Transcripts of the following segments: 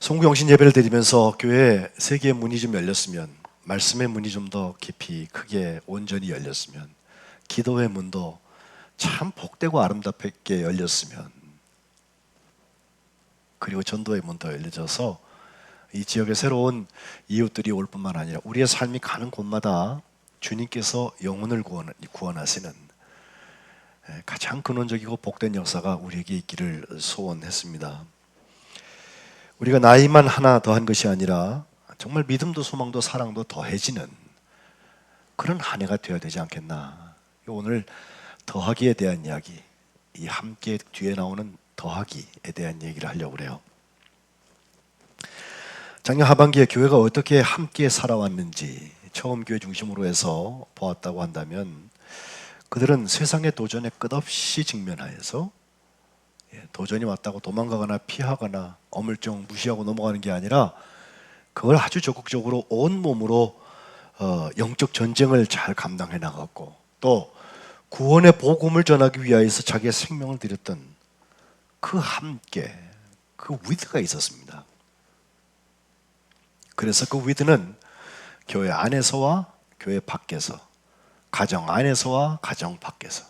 송구영신 예배를 드리면서 교회 세 개의 문이 좀 열렸으면, 말씀의 문이 좀 더 깊이 크게 온전히 열렸으면, 기도의 문도 참 복되고 아름답게 열렸으면, 그리고 전도의 문도 열려져서 이 지역에 새로운 이웃들이 올 뿐만 아니라 우리의 삶이 가는 곳마다 주님께서 영혼을 구원하시는 가장 근원적이고 복된 역사가 우리에게 있기를 소원했습니다. 우리가 나이만 하나 더한 것이 아니라 정말 믿음도 소망도 사랑도 더해지는 그런 한 해가 되어야 되지 않겠나. 오늘 더하기에 대한 이야기, 이 함께 뒤에 나오는 더하기에 대한 얘기를 하려고 그래요. 작년 하반기에 교회가 어떻게 함께 살아왔는지 처음 교회 중심으로 해서 보았다고 한다면, 그들은 세상의 도전에 끝없이 직면하여서 도전이 왔다고 도망가거나 피하거나 어물쩍 무시하고 넘어가는 게 아니라 그걸 아주 적극적으로 온몸으로 영적 전쟁을 잘 감당해 나갔고, 또 구원의 복음을 전하기 위하여서 자기의 생명을 드렸던 그 함께, 그 위드가 있었습니다. 그래서 그 위드는 교회 안에서와 교회 밖에서, 가정 안에서와 가정 밖에서,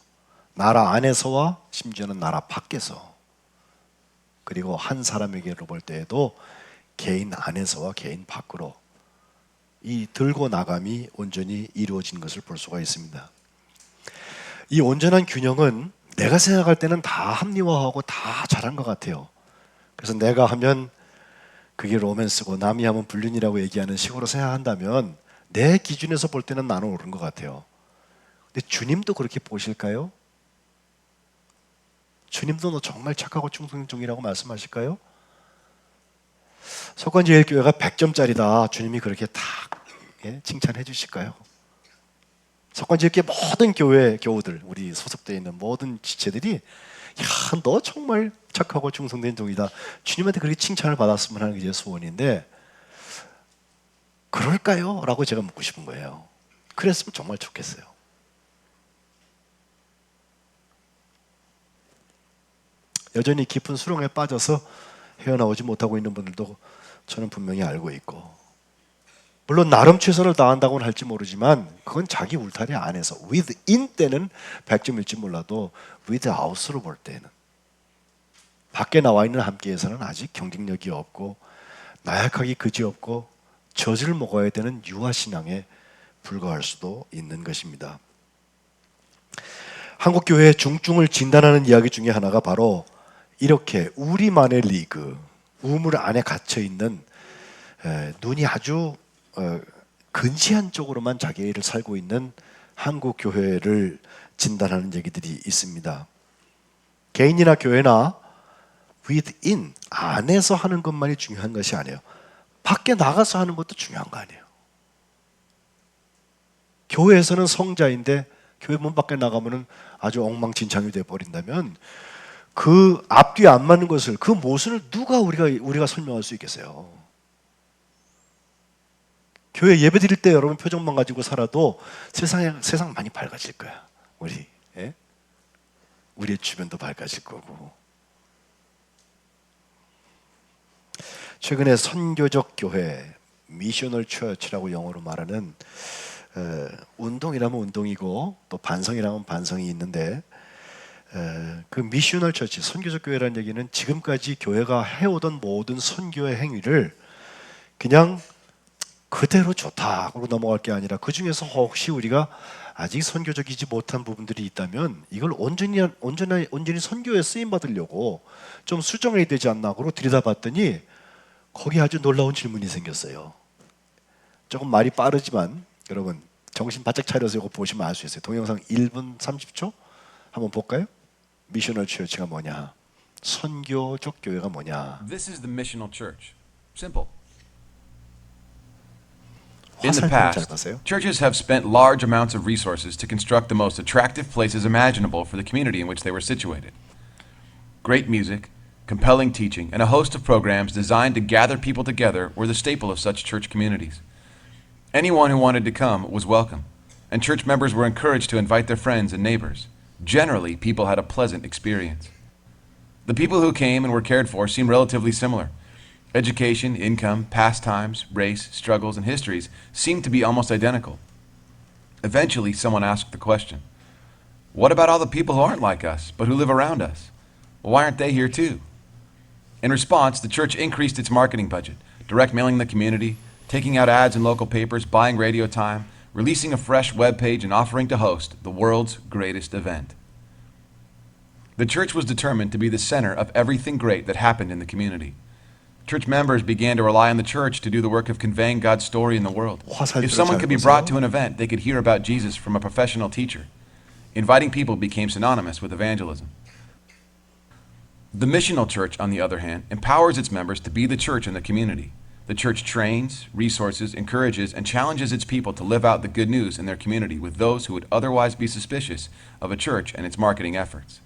나라 안에서와 심지어는 나라 밖에서, 그리고 한 사람에게로 볼 때에도 개인 안에서와 개인 밖으로 이 들고 나감이 온전히 이루어진 것을 볼 수가 있습니다. 이 온전한 균형은 내가 생각할 때는 다 합리화하고 다 잘한 것 같아요. 그래서 내가 하면 그게 로맨스고 남이 하면 불륜이라고 얘기하는 식으로 생각한다면 내 기준에서 볼 때는 나는 옳은 것 같아요. 근데 주님도 그렇게 보실까요? 주님도 너 정말 착하고 충성종이라고 말씀하실까요? 석관제일교회가 100점짜리다 주님이 그렇게 다 칭찬해 주실까요? 석관제일교회 모든 교우들, 우리 소속되어 있는 모든 지체들이 야, 너 정말 착하고 충성된 종이다, 주님한테 그렇게 칭찬을 받았으면 하는 게 제 소원인데, 그럴까요? 라고 제가 묻고 싶은 거예요. 그랬으면 정말 좋겠어요. 여전히 깊은 수렁에 빠져서 헤어나오지 못하고 있는 분들도 저는 분명히 알고 있고, 물론 나름 최선을 다한다고는 할지 모르지만 그건 자기 울타리 안에서 within 때는 100점일지 몰라도 without으로 볼 때는, 밖에 나와 있는 함께에서는 아직 경쟁력이 없고 나약하기 그지없고 젖을 먹어야 되는 유아신앙에 불과할 수도 있는 것입니다. 한국교회의 중증을 진단하는 이야기 중에 하나가 바로 이렇게 우리만의 리그, 우물 안에 갇혀있는 눈이 아주 근시한 쪽으로만 자기 일을 살고 있는 한국 교회를 진단하는 얘기들이 있습니다. 개인이나 교회나 within, 안에서 하는 것만이 중요한 것이 아니에요. 밖에 나가서 하는 것도 중요한 거 아니에요. 교회에서는 성자인데 교회 문 밖에 나가면 아주 엉망진창이 되어버린다면 그 앞뒤에 안 맞는 것을, 그 모순을 누가 우리가 설명할 수 있겠어요? 교회 예배 드릴 때 여러분 표정만 가지고 살아도 세상 많이 밝아질 거야. 우리의 주변도 밝아질 거고. 최근에 선교적 교회, 미셔널 처치라고 영어로 말하는 운동이라면 운동이고 또 반성이라면 반성이 있는데, 그 미셔널 처치, 선교적 교회라는 얘기는 지금까지 교회가 해오던 모든 선교의 행위를 그냥 그대로 좋다고 넘어갈 게 아니라, 그 중에서 혹시 우리가 아직 선교적이지 못한 부분들이 있다면 이걸 온전히 선교에 쓰임 받으려고 좀 수정해야 되지 않나 하고 들여다봤더니 거기 아주 놀라운 질문이 생겼어요. 조금 말이 빠르지만 여러분 정신 바짝 차려서 이거 보시면 알 수 있어요. 동영상 1분 30초 한번 볼까요? 미셔널 처치가 뭐냐? 선교적 교회가 뭐냐? This is the missional church. Simple. In the past, churches have spent large amounts of resources to construct the most attractive places imaginable for the community in which they were situated. Great music, compelling teaching, and a host of programs designed to gather people together were the staple of such church communities. Anyone who wanted to come was welcome, and church members were encouraged to invite their friends and neighbors. Generally, people had a pleasant experience. The people who came and were cared for seemed relatively similar. Education, income, pastimes, race, struggles, and histories seemed to be almost identical. Eventually, someone asked the question, what about all the people who aren't like us, but who live around us? Why aren't they here too? In response, the church increased its marketing budget, direct mailing the community, taking out ads in local papers, buying radio time, releasing a fresh web page, and offering to host the world's greatest event. The church was determined to be the center of everything great that happened in the community. Church members began to rely on the church to do the work of conveying God's story in the world. 화살표를 If someone 잘 could be 보세요. brought to an event, they could hear about Jesus from a professional teacher. Inviting people became synonymous with evangelism. The missional church, on the other hand, empowers its members to be the church in the community. The church trains, resources, encourages, and challenges its people to live out the good news in their community with those who would otherwise be suspicious of a church and its marketing efforts.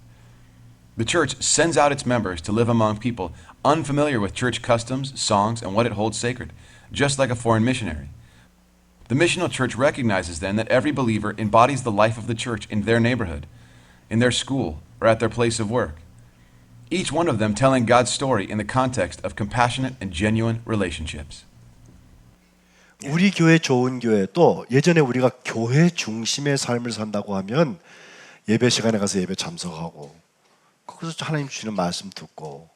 The church sends out its members to live among people unfamiliar with church customs, songs, and what it holds sacred, just like a foreign missionary. The missional church recognizes then that every believer embodies the life of the church in their neighborhood, in their school, or at their place of work. Each one of them telling God's story in the context of compassionate and genuine relationships. 우리 교회 좋은 교회 또 예전에 우리가 교회 중심의 삶을 산다고 하면 예배 시간에 가서 예배 참석하고 거기서 하나님 주시는 말씀 듣고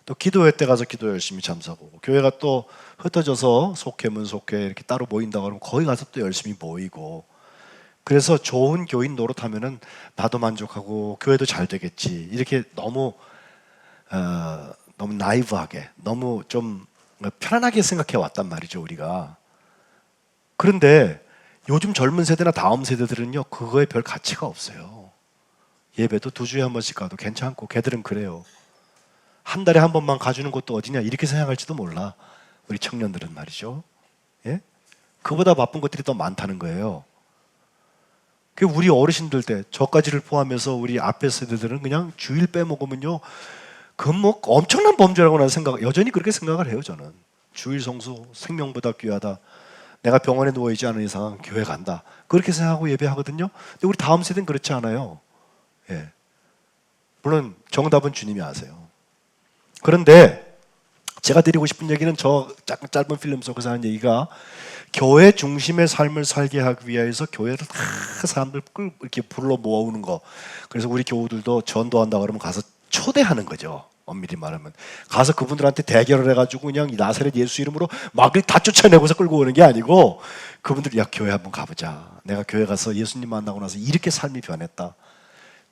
또 기도회 때 가서 기도 열심히 참석하고 교회가 또 흩어져서 속회문 속회 이렇게 따로 모인다고 하면 거기 가서 또 열심히 모이고 그래서 좋은 교인 노릇하면은 나도 만족하고 교회도 잘 되겠지 이렇게 너무 나이브하게 너무 좀 편안하게 생각해 왔단 말이죠 우리가. 그런데 요즘 젊은 세대나 다음 세대들은요 그거에 별 가치가 없어요. 예배도 2주에 한 번씩 가도 괜찮고 걔들은 그래요. 한 달에 한 번만 가주는 것도 어디냐 이렇게 생각할지도 몰라. 우리 청년들은 말이죠. 예? 그보다 바쁜 것들이 더 많다는 거예요. 그 우리 어르신들 때 저까지를 포함해서 우리 앞에 세대들은 그냥 주일 빼먹으면요 그건 뭐 엄청난 범죄라고 나는 여전히 그렇게 생각을 해요 저는. 주일 성수 생명보다 귀하다. 내가 병원에 누워있지 않은 이상 교회 간다. 그렇게 생각하고 예배하거든요. 근데 우리 다음 세대는 그렇지 않아요. 예. 물론 정답은 주님이 아세요. 그런데 제가 드리고 싶은 얘기는 저 짧은 필름 속에서 하는 얘기가 교회 중심의 삶을 살게 하기 위해서 교회를 다 사람들 이렇게 불러 모아오는 거. 그래서 우리 교우들도 전도한다 그러면 가서 초대하는 거죠. 엄밀히 말하면 가서 그분들한테 대결을 해가지고 그냥 이 나사렛 예수 이름으로 막 다 쫓아내고서 끌고 오는 게 아니고 그분들이 야 교회 한번 가보자. 내가 교회 가서 예수님 만나고 나서 이렇게 삶이 변했다.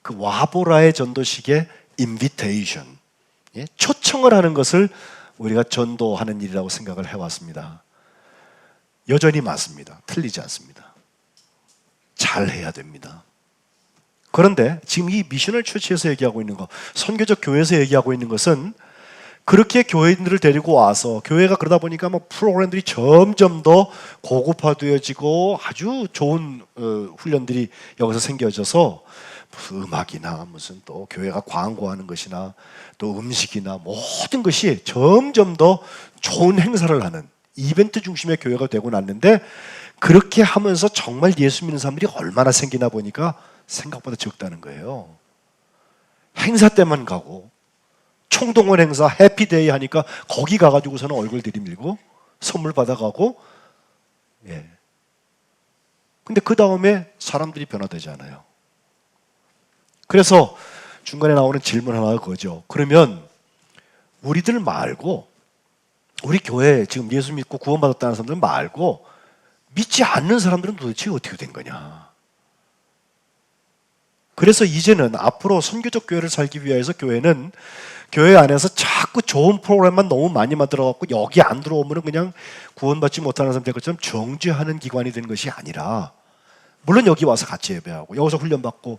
그 와보라의 전도식의 인비테이션, 예? 초청을 하는 것을 우리가 전도하는 일이라고 생각을 해왔습니다. 여전히 맞습니다. 틀리지 않습니다. 잘해야 됩니다. 그런데 지금 이 미셔널 처치에서 얘기하고 있는 거, 선교적 교회에서 얘기하고 있는 것은 그렇게 교회인들을 데리고 와서 교회가 그러다 보니까 뭐 프로그램들이 점점 더 고급화되어지고 아주 좋은 훈련들이 여기서 생겨져서 무슨 음악이나 무슨 또 교회가 광고하는 것이나 또 음식이나 모든 것이 점점 더 좋은 행사를 하는 이벤트 중심의 교회가 되고 났는데 그렇게 하면서 정말 예수 믿는 사람들이 얼마나 생기나 보니까 생각보다 적다는 거예요. 행사 때만 가고 총동원 행사 해피데이 하니까 거기 가가지고서는 얼굴 들이밀고 선물 받아가고 예. 근데 그 다음에 사람들이 변화되지 않아요. 그래서 중간에 나오는 질문 하나가 그거죠. 그러면 우리들 말고 우리 교회 지금 예수 믿고 구원받았다는 사람들 말고 믿지 않는 사람들은 도대체 어떻게 된 거냐. 그래서 이제는 앞으로 선교적 교회를 살기 위해서 교회는 교회 안에서 자꾸 좋은 프로그램만 너무 많이 만들어갖고 여기 안 들어오면 그냥 구원받지 못하는 사람들 것처럼 정죄하는 기관이 되는 것이 아니라 물론 여기 와서 같이 예배하고 여기서 훈련받고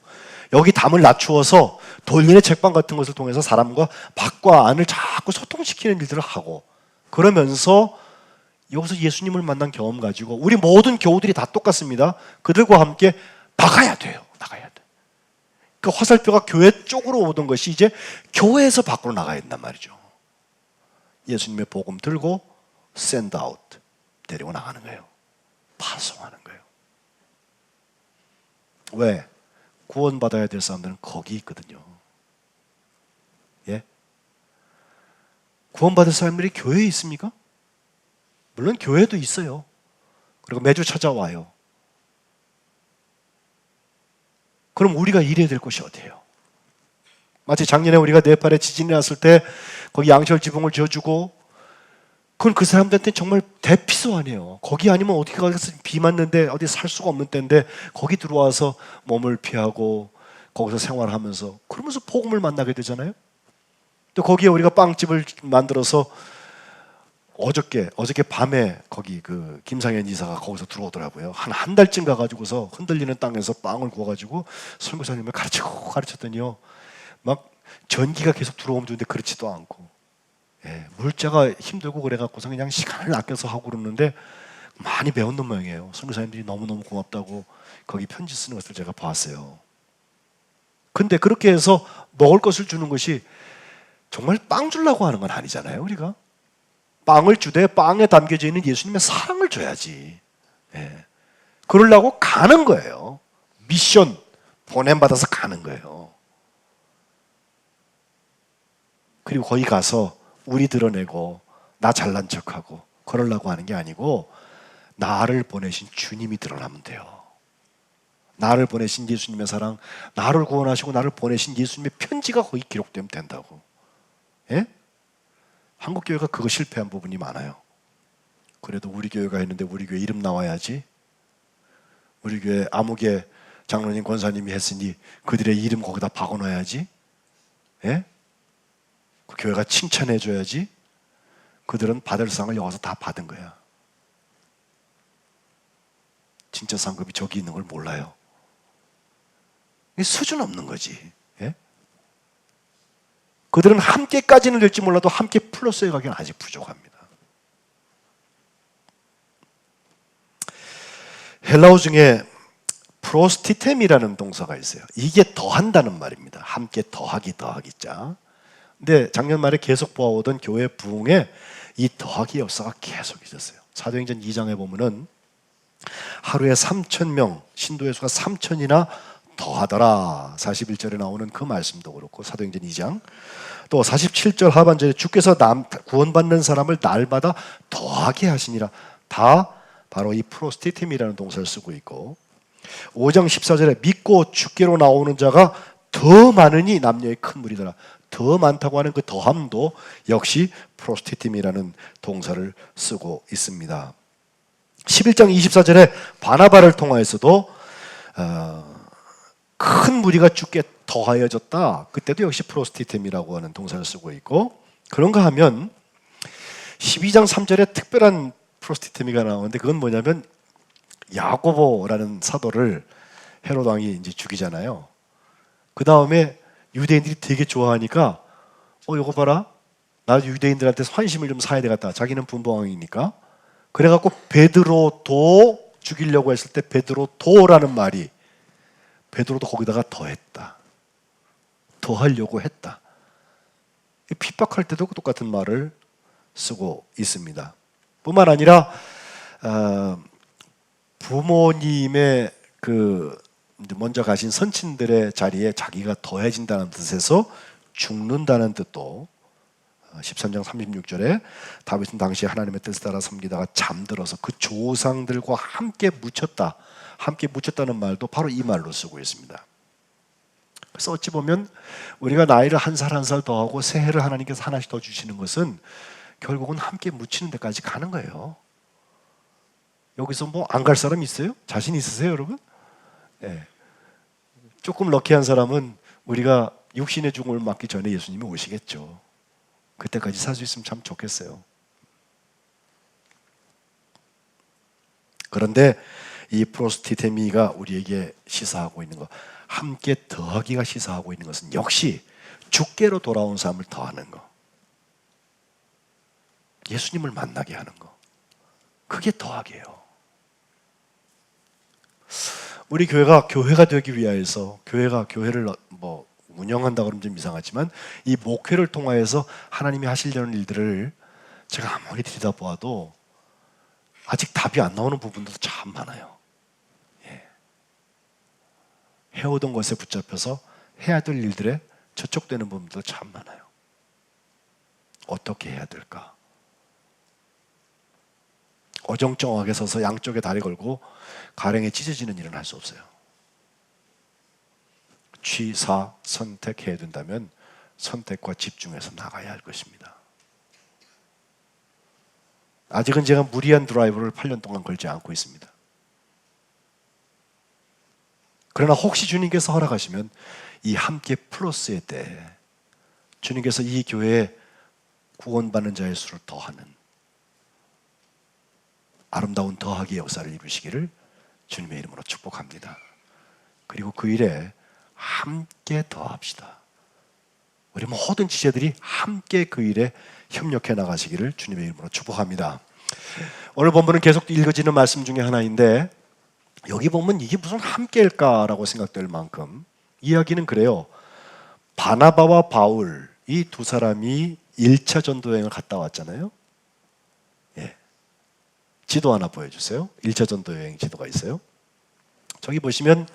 여기 담을 낮추어서 돌린의 책방 같은 것을 통해서 사람과 밖과 안을 자꾸 소통시키는 일들을 하고 그러면서 여기서 예수님을 만난 경험 가지고 우리 모든 교우들이 다 똑같습니다. 그들과 함께 나가야 돼요. 나가야 돼. 그 화살표가 교회 쪽으로 오던 것이 이제 교회에서 밖으로 나가야 된단 말이죠. 예수님의 복음 들고 send out 데리고 나가는 거예요. 파송하는 거예요. 왜? 구원받아야 될 사람들은 거기 있거든요. 예? 구원받을 사람들이 교회에 있습니까? 물론 교회도 있어요. 그리고 매주 찾아와요. 그럼 우리가 일해야 될 곳이 어디예요? 마치 작년에 우리가 네팔에 지진이 났을 때 거기 양철 지붕을 지어주고, 그건 그 사람들한테 정말 대피소아니에요. 거기 아니면 어디 가서 비 맞는데 어디 살 수가 없는 때인데 거기 들어와서 몸을 피하고 거기서 생활하면서 그러면서 복음을 만나게 되잖아요. 또 거기에 우리가 빵집을 만들어서 어저께 밤에 거기 그 김상현 이사가 거기서 들어오더라고요. 한 달쯤 가가지고서 흔들리는 땅에서 빵을 구워가지고 선교사님을 가르쳤더니요, 막 전기가 계속 들어오면 좋은데 그렇지도 않고, 예, 물자가 힘들고 그래갖고서 그냥 시간을 아껴서 하고 그러는데 많이 배웠는 모양이에요. 선교사님들이 너무너무 고맙다고 거기 편지 쓰는 것을 제가 봤어요. 근데 그렇게 해서 먹을 것을 주는 것이 정말 빵 주려고 하는 건 아니잖아요. 우리가 빵을 주되 빵에 담겨져 있는 예수님의 사랑을 줘야지. 예. 그러려고 가는 거예요. 미션 보냄받아서 가는 거예요. 그리고 거기 가서 우리 드러내고 나 잘난 척하고 그러려고 하는 게 아니고 나를 보내신 주님이 드러나면 돼요. 나를 보내신 예수님의 사랑, 나를 구원하시고 나를 보내신 예수님의 편지가 거기 기록되면 된다고. 예? 한국 교회가 그거 실패한 부분이 많아요. 그래도 우리 교회가 있는데 우리 교회 이름 나와야지. 우리 교회 아무개 장로님 권사님이 했으니 그들의 이름 거기다 박아놔야지. 예? 그 교회가 칭찬해 줘야지. 그들은 받을 상을 여기서 다 받은 거야. 진짜 상급이 저기 있는 걸 몰라요. 이게 수준 없는 거지. 예? 그들은 함께까지는 될지 몰라도 함께 플러스에 가기는 아직 부족합니다. 헬라어 중에 프로스티템이라는 동사가 있어요. 이게 더한다는 말입니다. 함께 더하기 자. 근데 작년 말에 계속 보아오던 교회 부흥에 이 더하기 역사가 계속 있었어요. 사도행전 2장에 보면은 하루에 3,000명, 신도의 수가 3,000이나 더하더라. 41절에 나오는 그 말씀도 그렇고, 사도행전 2장. 또 47절 하반절에 주께서 구원받는 사람을 날마다 더하게 하시니라. 다 바로 이 프로스티템이라는 동사를 쓰고 있고, 5장 14절에 믿고 주께로 나오는 자가 더 많으니 남녀의 큰 무리더라. 더 많다고 하는 그 더함도 역시 프로스티템이라는 동사를 쓰고 있습니다. 11장 24절에 바나바를 통하여서도 큰 무리가 주께 더하여졌다. 그때도 역시 프로스티템이라고 하는 동사를 쓰고 있고, 그런가 하면 12장 3절에 특별한 프로스티템이가 나오는데, 그건 뭐냐면 야고보라는 사도를 헤롯 왕이 이제 죽이잖아요. 그 다음에 유대인들이 되게 좋아하니까 이거 봐라, 나 유대인들한테 환심을 좀 사야 되겠다. 자기는 분봉왕이니까. 그래갖고 베드로도 죽이려고 했을 때 베드로도라는 말이, 베드로도 거기다가 더했다. 더하려고 했다. 핍박할 때도 똑같은 말을 쓰고 있습니다. 뿐만 아니라 부모님의 그 먼저 가신 선친들의 자리에 자기가 더해진다는 뜻에서 죽는다는 뜻도 13장 36절에 다윗은 당시 하나님의 뜻을 따라 섬기다가 잠들어서 그 조상들과 함께 묻혔다. 함께 묻혔다는 말도 바로 이 말로 쓰고 있습니다. 그래서 어찌 보면 우리가 나이를 한 살 한 살 더하고 새해를 하나님께서 하나씩 더 주시는 것은 결국은 함께 묻히는 데까지 가는 거예요. 여기서 뭐 안 갈 사람 있어요? 자신 있으세요, 여러분? 네. 조금 럭키한 사람은 우리가 육신의 죽음을 맞기 전에 예수님이 오시겠죠. 그때까지 살 수 있으면 참 좋겠어요. 그런데 이 프로스티테미가 우리에게 시사하고 있는 것, 함께 더하기가 시사하고 있는 것은 역시 주께로 돌아온 사람을 더하는 것, 예수님을 만나게 하는 것, 그게 더하기예요. 우리 교회가 되기 위하여서 교회를 뭐 운영한다 그러면 좀 이상하지만 이 목회를 통하여서 하나님이 하시려는 일들을 제가 아무리 들여다보아도 아직 답이 안 나오는 부분도 참 많아요. 예. 해오던 것에 붙잡혀서 해야 될 일들에 저촉되는 부분도 참 많아요. 어떻게 해야 될까? 어정쩡하게 서서 양쪽에 다리 걸고 가랭이 찢어지는 일은 할 수 없어요. 취사 선택해야 된다면 선택과 집중해서 나가야 할 것입니다. 아직은 제가 무리한 드라이브를 8년 동안 걸지 않고 있습니다. 그러나 혹시 주님께서 허락하시면 이 함께 플러스의 때에 주님께서 이 교회에 구원받는 자의 수를 더하는 아름다운 더하기 역사를 이루시기를 주님의 이름으로 축복합니다. 그리고 그 일에 함께 더합시다. 우리 모든 지체들이 함께 그 일에 협력해 나가시기를 주님의 이름으로 축복합니다. 오늘 본문은 계속 읽어지는 말씀 중에 하나인데 여기 보면 이게 무슨 함께일까라고 생각될 만큼 이야기는 그래요. 바나바와 바울 이 두 사람이 1차 전도 여행을 갔다 왔잖아요. 예. 지도 하나 보여주세요. 1차 전도 여행 지도가 있어요. 저기 보시면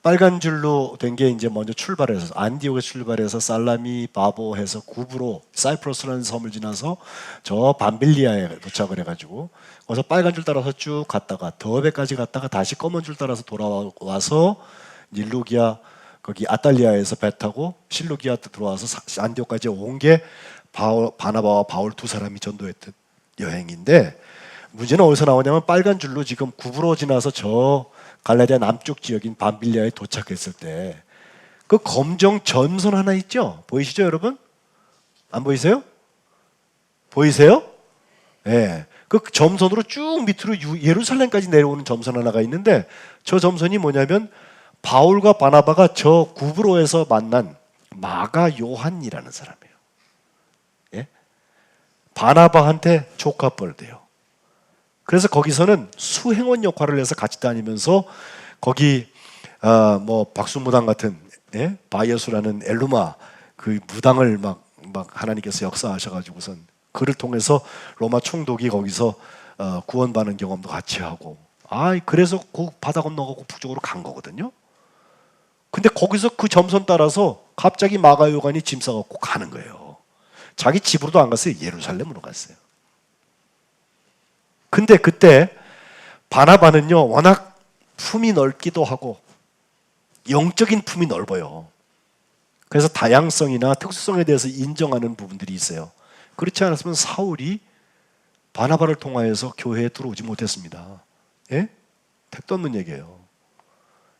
빨간 줄로 된 게 이제 먼저 출발해서 안디옥에 출발해서 살라미, 바보 해서 구브로 사이프러스라는 섬을 지나서 저 밤빌리아에 도착을 해가지고 거기서 빨간 줄 따라서 쭉 갔다가 더베까지 갔다가 다시 검은 줄 따라서 돌아와서 일루기아 거기 아탈리아에서 배 타고 실루기아 들어와서 안디옥까지 온 게 바나바와 바울 두 사람이 전도했던 여행인데 문제는 어디서 나오냐면 빨간 줄로 지금 구브로 지나서 저 갈라디아 남쪽 지역인 밤빌리아에 도착했을 때 그 검정 점선 하나 있죠? 보이시죠, 여러분? 안 보이세요? 보이세요? 네. 그 점선으로 쭉 밑으로 예루살렘까지 내려오는 점선 하나가 있는데 저 점선이 뭐냐면 바울과 바나바가 저 구브로에서 만난 마가 요한이라는 사람이에요. 예? 바나바한테 조카뻘 돼요. 그래서 거기서는 수행원 역할을 해서 같이 다니면서 거기 뭐 박수무당 같은 예? 바이어수라는 엘루마 그 무당을 막 하나님께서 역사하셔가지고선 그를 통해서 로마 총독이 거기서 구원받는 경험도 같이 하고 그래서 그 바다 건너가고 북쪽으로 간 거거든요. 근데 거기서 그 점선 따라서 갑자기 마가 요한이 짐 싸갖고 가는 거예요. 자기 집으로도 안 갔어요. 예루살렘으로 갔어요. 근데 그때 바나바는요 워낙 품이 넓기도 하고 영적인 품이 넓어요. 그래서 다양성이나 특수성에 대해서 인정하는 부분들이 있어요. 그렇지 않았으면 사울이 바나바를 통하여서 교회에 들어오지 못했습니다. 예? 택도 없는 얘기예요.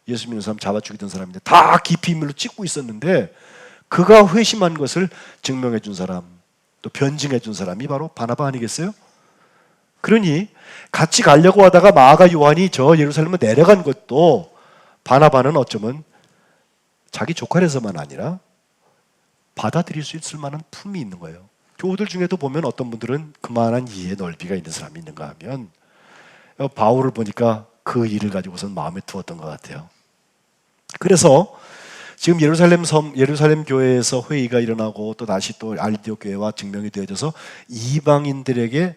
예수 믿는 사람 잡아 죽이던 사람인데 다 깊이 인물로 찍고 있었는데 그가 회심한 것을 증명해 준 사람 또 변증해 준 사람이 바로 바나바 아니겠어요? 그러니 같이 가려고 하다가 마가 요한이 저 예루살렘에 내려간 것도 바나바는 어쩌면 자기 조카라서만 아니라 받아들일 수 있을 만한 품이 있는 거예요. 교우들 중에도 보면 어떤 분들은 그만한 이해 넓이가 있는 사람이 있는가 하면 바울을 보니까 그 일을 가지고선 마음에 두었던 것 같아요. 그래서 지금 예루살렘 교회에서 회의가 일어나고 또 다시 또 안디옥 교회와 증명이 되어져서 이방인들에게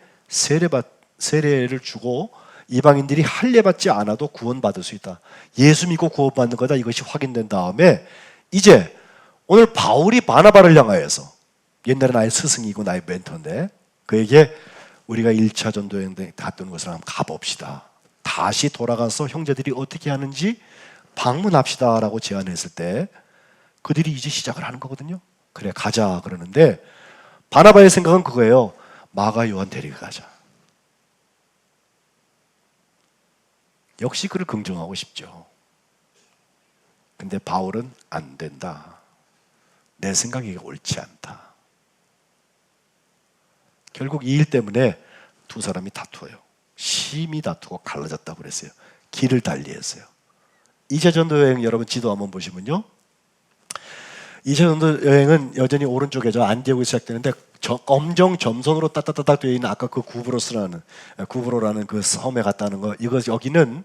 세례를 주고 이방인들이 할례받지 않아도 구원받을 수 있다. 예수 믿고 구원받는 거다. 이것이 확인된 다음에 이제 오늘 바울이 바나바를 향하여서 옛날에 나의 스승이고 나의 멘토인데 그에게 우리가 1차 전도여행 갔던 곳을 한번 가봅시다. 다시 돌아가서 형제들이 어떻게 하는지 방문합시다 라고 제안했을 때 그들이 이제 시작을 하는 거거든요. 그래 가자 그러는데 바나바의 생각은 그거예요. 마가 요한 데리고 가자. 역시 그를 긍정하고 싶죠. 근데 바울은 안 된다. 내 생각이 옳지 않다. 결국 이 일 때문에 두 사람이 다투어요. 심히 다투고 갈라졌다고 그랬어요. 길을 달리했어요. 2차 전도 여행 여러분 지도 한번 보시면요. 2차 전도 여행은 여전히 오른쪽에 저 안디옥에서 시작되는데 저 검정 점선으로 따따따딱 되어 있는 아까 그 구브로라는 그 섬에 갔다는 거 이거 여기는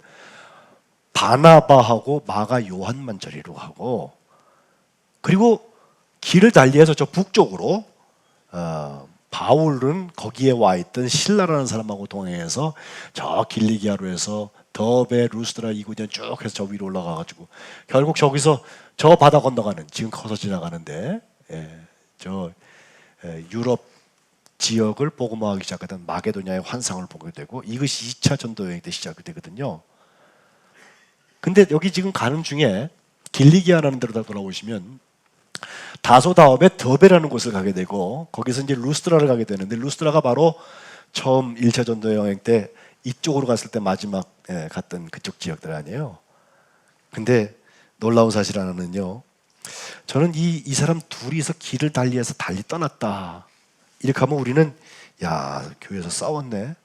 바나바하고 마가 요한만 저리로 가고 그리고 길을 달리해서 저 북쪽으로 바울은 거기에 와 있던 실라라는 사람하고 동행해서 저 길리기아로 해서 더베 루스드라 이구전 쭉 해서 저 위로 올라가가지고 결국 저기서 저 바다 건너가는 지금 커서 지나가는데 저 유럽 지역을 복음화하기 시작하던 마게도냐의 환상을 보게 되고 이것이 2차 전도 여행 때 시작이 되거든요. 근데 여기 지금 가는 중에 길리기아라는 데로 돌아오시면 다소 다음에 더베라는 곳을 가게 되고 거기서 이제 루스드라를 가게 되는데 루스드라가 바로 처음 1차 전도 여행 때 이쪽으로 갔을 때 마지막 갔던 그쪽 지역들 아니에요. 근데 놀라운 사실 하나는요. 저는 이 사람 둘이서 길을 달리해서 달리 떠났다. 이렇게 하면 우리는 야 교회에서 싸웠네.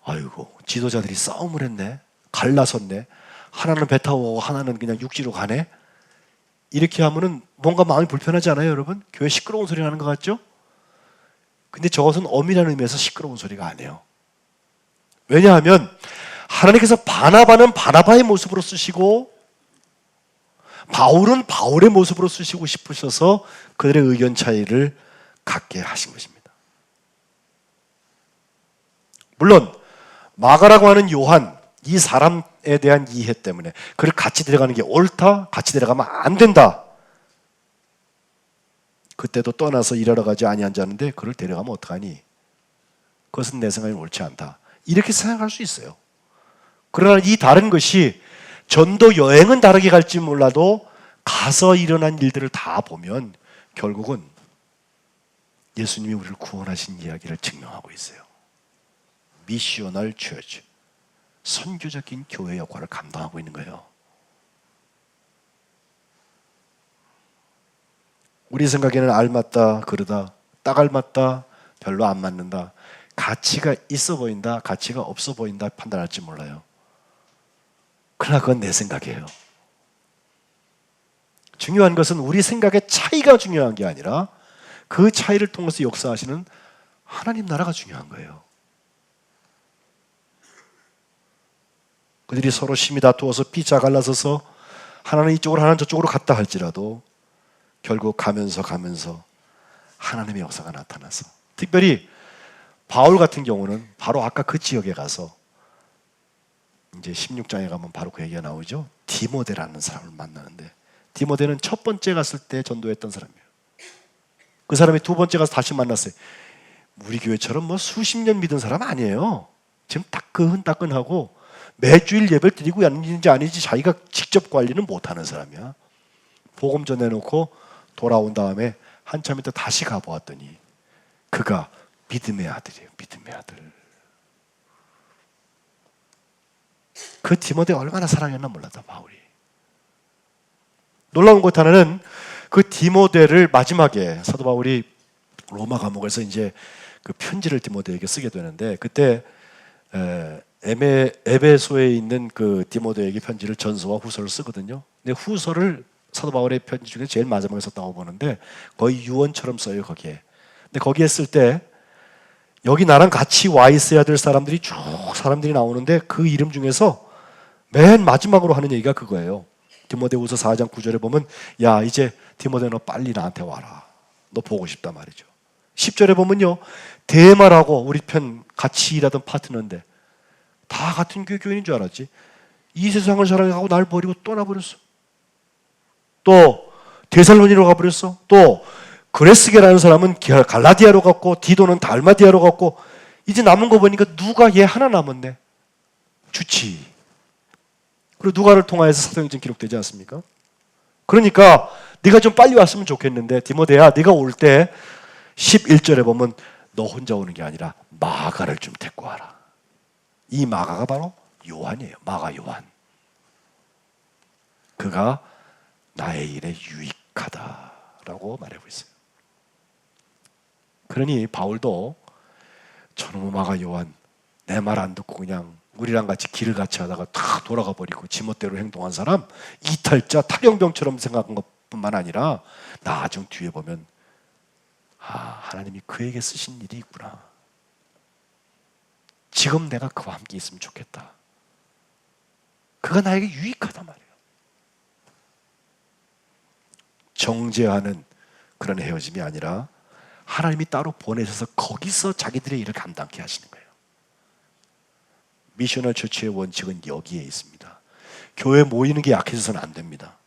아이고 지도자들이 싸움을 했네. 갈라섰네. 하나는 배 타고 오고 하나는 그냥 육지로 가네. 이렇게 하면은 뭔가 마음이 불편하지 않아요, 여러분? 교회 시끄러운 소리 나는 것 같죠? 근데 저것은 엄밀한 의미에서 시끄러운 소리가 아니에요. 왜냐하면 하나님께서 바나바는 바나바의 모습으로 쓰시고 바울은 바울의 모습으로 쓰시고 싶으셔서 그들의 의견 차이를 갖게 하신 것입니다. 물론 마가라고 하는 요한, 이 사람에 대한 이해 때문에 그를 같이 데려가는 게 옳다, 같이 데려가면 안 된다. 그때도 떠나서 일하러 가지 아니한 자인데 그를 데려가면 어떡하니? 그것은 내 생각에 옳지 않다. 이렇게 생각할 수 있어요. 그러나 이 다른 것이 전도 여행은 다르게 갈지 몰라도 가서 일어난 일들을 다 보면 결국은 예수님이 우리를 구원하신 이야기를 증명하고 있어요. 미셔널 처치, 선교적인 교회 역할을 감당하고 있는 거예요. 우리 생각에는 알맞다, 그러다, 딱 알맞다, 별로 안 맞는다, 가치가 있어 보인다, 가치가 없어 보인다 판단할지 몰라요. 그러나 그건 내 생각이에요. 중요한 것은 우리 생각의 차이가 중요한 게 아니라 그 차이를 통해서 역사하시는 하나님 나라가 중요한 거예요. 그들이 서로 심히 다투어서 피자 갈라서서 하나는 이쪽으로 하나는 저쪽으로 갔다 할지라도 결국 가면서 하나님의 역사가 나타나서, 특별히 바울 같은 경우는 바로 아까 그 지역에 가서 이제 16장에 가면 바로 그 얘기가 나오죠. 디모데라는 사람을 만나는데, 디모데는 첫 번째 갔을 때 전도했던 사람이에요. 그 사람이 두 번째 가서 다시 만났어요. 우리 교회처럼 뭐 수십 년 믿은 사람 아니에요. 지금 따끈따끈하고 매주일 예배를 드리고 있는지 아닌지 자기가 직접 관리는 못하는 사람이야. 복음 전해놓고 돌아온 다음에 한참 있다 다시 가보았더니 그가 믿음의 아들이에요. 믿음의 아들. 그 디모데가 얼마나 사랑했나 몰랐다, 바울이. 놀라운 것 하나는 그 디모데를 마지막에 사도 바울이 로마 감옥에서 이제 그 편지를 디모데에게 쓰게 되는데, 그때 에베소에 있는 그 디모데에게 편지를 전서와 후서를 쓰거든요. 근데 후서를 사도 바울의 편지 중에 제일 마지막에 썼다고 보는데 거의 유언처럼 써요, 거기에. 근데 거기에 쓸 때 여기 나랑 같이 와 있어야 될 사람들이 쭉 사람들이 나오는데 그 이름 중에서 맨 마지막으로 하는 얘기가 그거예요. 디모데후서 4장 9절에 보면 야 이제 디모데 너 빨리 나한테 와라. 너 보고 싶다 말이죠. 10절에 보면요. 데마라고 우리 편 같이 일하던 파트너인데 다 같은 교인인 줄 알았지. 이 세상을 사랑하고 날 버리고 떠나버렸어. 또 데살로니로 가버렸어. 또 그레스게라는 사람은 갈라디아로 갔고 디도는 달마디아로 갔고 이제 남은 거 보니까 누가 얘 하나 남았네. 주치. 그리고 누가를 통하여서 사도행전 기록되지 않습니까? 그러니까 네가 좀 빨리 왔으면 좋겠는데 디모데야 네가 올 때 11절에 보면 너 혼자 오는 게 아니라 마가를 좀 데리고 와라. 이 마가가 바로 요한이에요. 마가 요한. 그가 나의 일에 유익하다라고 말하고 있어요. 그러니 바울도 저놈의 마가 요한 내 말 안 듣고 그냥 우리랑 같이 길을 같이 하다가 다 돌아가 버리고 지멋대로 행동한 사람, 이탈자 탈영병처럼 생각한 것뿐만 아니라 나중 뒤에 보면 하나님이 그에게 쓰신 일이 있구나. 지금 내가 그와 함께 있으면 좋겠다. 그가 나에게 유익하단 말이에요. 정죄하는 그런 헤어짐이 아니라 하나님이 따로 보내셔서 거기서 자기들의 일을 감당케 하시는 거예요. 미셔널 처치의 원칙은 여기에 있습니다. 교회 모이는 게 약해져서는 안 됩니다.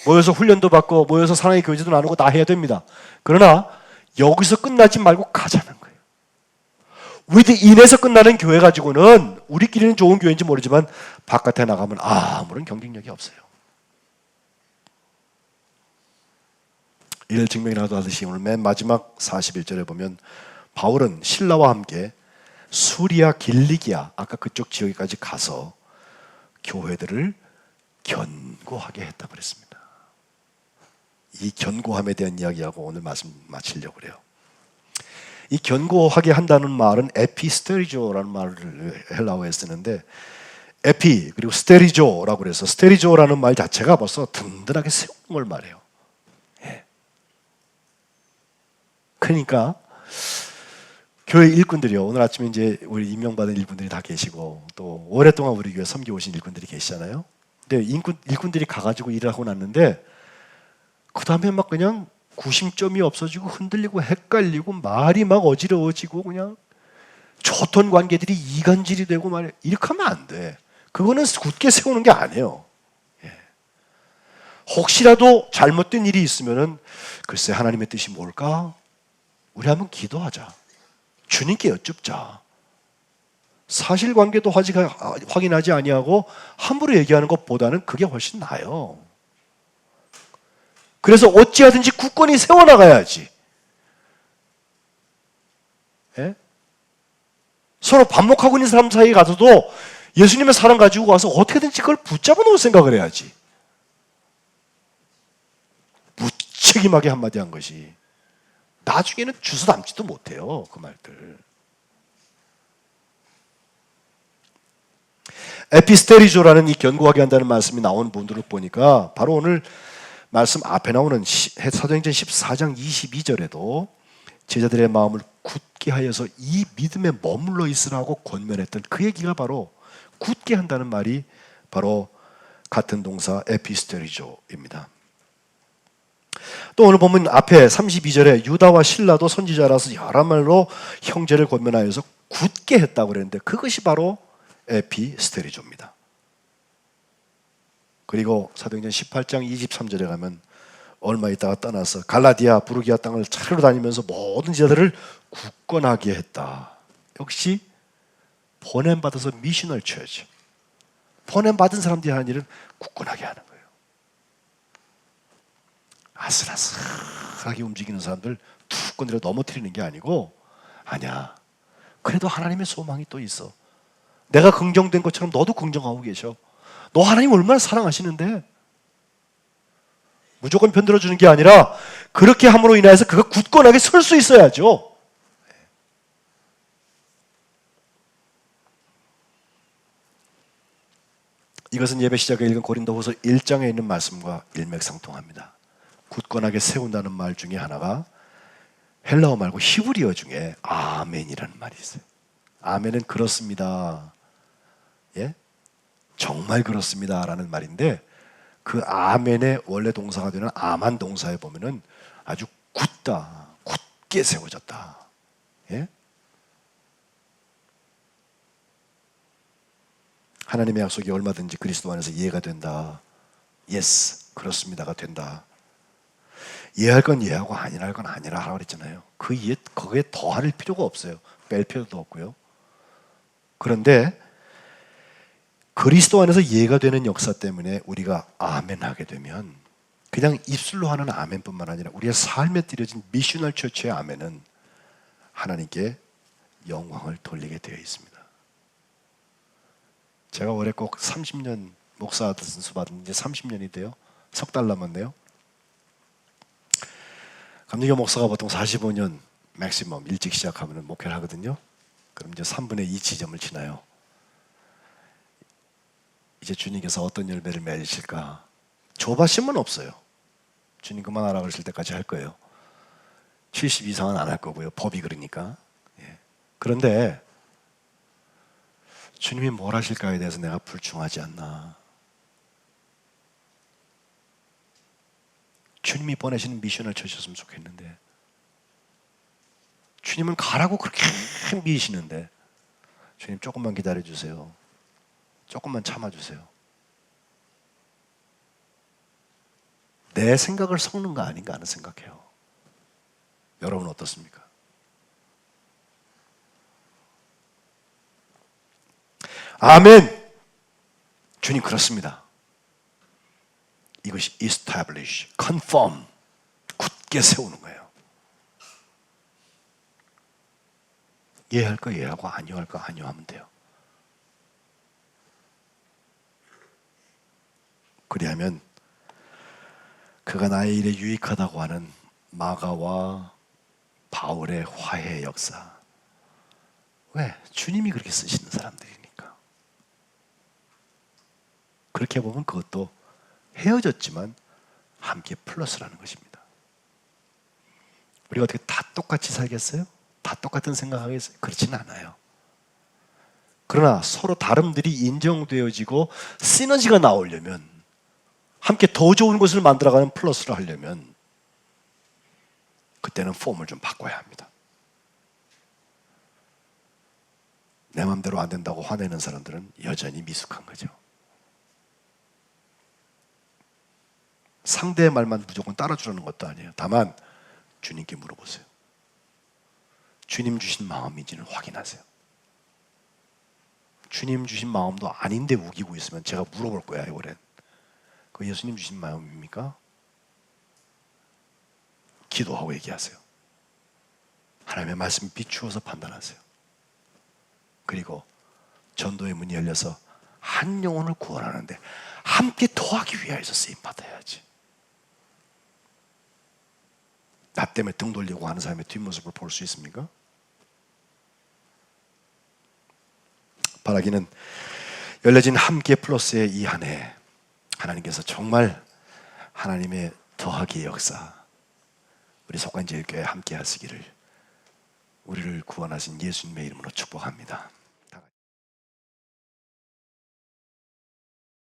모여서 훈련도 받고 모여서 사랑의 교제도 나누고 다 해야 됩니다. 그러나 여기서 끝나지 말고 가자는 거예요. with in에서 끝나는 교회 가지고는 우리끼리는 좋은 교회인지 모르지만 바깥에 나가면 아무런 경쟁력이 없어요. 이를 증명이라도 하듯이 오늘 맨 마지막 41절에 보면 바울은 신라와 함께 수리아, 길리기아 아까 그쪽 지역까지 가서 교회들을 견고하게 했다고 그랬습니다. 이 견고함에 대한 이야기하고 오늘 말씀 마치려고 그래요. 이 견고하게 한다는 말은 에피스테리조라는 말을 헬라어에 쓰는데 에피 그리고 스테리조라고 그래서 스테리조라는 말 자체가 벌써 든든하게 세우는 걸 말해요. 예. 그러니까 교회 일꾼들이요. 오늘 아침에 이제 우리 임명받은 일꾼들이 다 계시고 또 오랫동안 우리 교회 섬겨 오신 일꾼들이 계시잖아요. 근데 일꾼들이 가가지고 일을 하고 났는데 그 다음에 막 그냥 구심점이 없어지고 흔들리고 헷갈리고 말이 막 어지러워지고 그냥 조ton 관계들이 이간질이 되고 말이야. 이렇게 하면 안 돼. 그거는 굳게 세우는 게 아니에요. 예. 혹시라도 잘못된 일이 있으면은 글쎄 하나님의 뜻이 뭘까? 우리 한번 기도하자. 주님께 여쭙자. 사실관계도 확인하지 아니하고 함부로 얘기하는 것보다는 그게 훨씬 나아요. 그래서 어찌하든지 굳건히 세워나가야지. 예? 서로 반목하고 있는 사람 사이에 가서도 예수님의 사랑 가지고 와서 어떻게든지 그걸 붙잡아 놓을 생각을 해야지. 무책임하게 한마디 한 것이 나중에는 주워 담지도 못해요. 그 말들. 에피스테리조라는 이 견고하게 한다는 말씀이 나온 분들을 보니까 바로 오늘 말씀 앞에 나오는 사도행전 14장 22절에도 제자들의 마음을 굳게 하여서 이 믿음에 머물러 있으라고 권면했던 그 얘기가 바로 굳게 한다는 말이 바로 같은 동사 에피스테리조입니다. 또 오늘 보면 앞에 32절에 유다와 실라도 선지자라서 여러 말로 형제를 권면하여서 굳게 했다고 그랬는데 그것이 바로 에피스테리조입니다. 그리고 사도행전 18장 23절에 가면 얼마 있다가 떠나서 갈라디아, 부르기아 땅을 차례로 다니면서 모든 제자들을 굳건하게 했다. 역시 보냄받아서 미셔널 처치. 보냄받은 사람들이 하는 일은 굳건하게 하는 거예요. 아슬아슬하게 움직이는 사람들 툭 건드려 넘어뜨리는 게 아니고 아니야. 그래도 하나님의 소망이 또 있어. 내가 긍정된 것처럼 너도 긍정하고 계셔. 너 하나님 얼마나 사랑하시는데 무조건 편들어주는 게 아니라 그렇게 함으로 인해서 그가 굳건하게 설 수 있어야죠. 이것은 예배 시작에 읽은 고린도후서 1장에 있는 말씀과 일맥상통합니다. 굳건하게 세운다는 말 중에 하나가 헬라어 말고 히브리어 중에 아멘이라는 말이 있어요. 아멘은 그렇습니다. 예? 정말 그렇습니다라는 말인데 그 아멘의 원래 동사가 되는 아만 동사에 보면은 아주 굳다, 굳게 세워졌다. 예? 하나님의 약속이 얼마든지 그리스도 안에서 이해가 된다. Yes, 그렇습니다가 된다. 이해할 건 이해하고 아니할 건 아니라 하라고 그랬잖아요. 그 이해 거기에 더할 필요가 없어요. 뺄 필요도 없고요. 그런데 그리스도 안에서 이해가 되는 역사 때문에 우리가 아멘 하게 되면 그냥 입술로 하는 아멘뿐만 아니라 우리의 삶에 들여진 미셔널 처치의 아멘은 하나님께 영광을 돌리게 되어 있습니다. 제가 올해 꼭 30년 목사 선수 받은 지 30년이 돼요. 석 달 남았네요. 감리교 목사가 보통 45년 맥시멈 일찍 시작하면 목회를 하거든요. 그럼 이제 3분의 2 지점을 지나요. 이제 주님께서 어떤 열매를 맺으실까? 조바심은 없어요. 주님 그만하라 그러실 때까지 할 거예요. 70 이상은 안 할 거고요. 법이 그러니까. 예. 그런데 주님이 뭘 하실까에 대해서 내가 불충하지 않나. 주님이 보내시는 미션을 쳐주셨으면 좋겠는데 주님은 가라고 그렇게 미시는데 주님 조금만 기다려주세요. 조금만 참아주세요. 내 생각을 섞는 거 아닌가 하는 생각해요. 여러분 어떻습니까? 아멘. 주님 그렇습니다. 이것이 establish, confirm, 굳게 세우는 거예요. 이해할 거 이해하고 아니요 할 거 아니요 하면 돼요. 그리하면 그가 나의 일에 유익하다고 하는 마가와 바울의 화해 역사. 왜? 주님이 그렇게 쓰시는 사람들이니까. 그렇게 보면 그것도 헤어졌지만 함께 플러스라는 것입니다. 우리가 어떻게 다 똑같이 살겠어요? 다 똑같은 생각하겠어요? 그렇지는 않아요. 그러나 서로 다름들이 인정되어지고 시너지가 나오려면, 함께 더 좋은 것을 만들어가는 플러스를 하려면 그때는 폼을 좀 바꿔야 합니다. 내 마음대로 안 된다고 화내는 사람들은 여전히 미숙한 거죠. 상대의 말만 무조건 따라주라는 것도 아니에요. 다만 주님께 물어보세요. 주님 주신 마음인지는 확인하세요. 주님 주신 마음도 아닌데 우기고 있으면 제가 물어볼 거야, 이번엔. 그 예수님 주신 마음입니까? 기도하고 얘기하세요. 하나님의 말씀 비추어서 판단하세요. 그리고 전도의 문이 열려서 한 영혼을 구원하는데 함께 더하기 위하여서 쓰임받아야지. 나 때문에 등 돌리고 하는 사람의 뒷모습을 볼 수 있습니까? 바라기는 열려진 함께 플러스의 이 한 해 하나님께서 정말 하나님의 더하기의 역사 우리 속간제일교회 함께 하시기를 우리를 구원하신 예수님의 이름으로 축복합니다.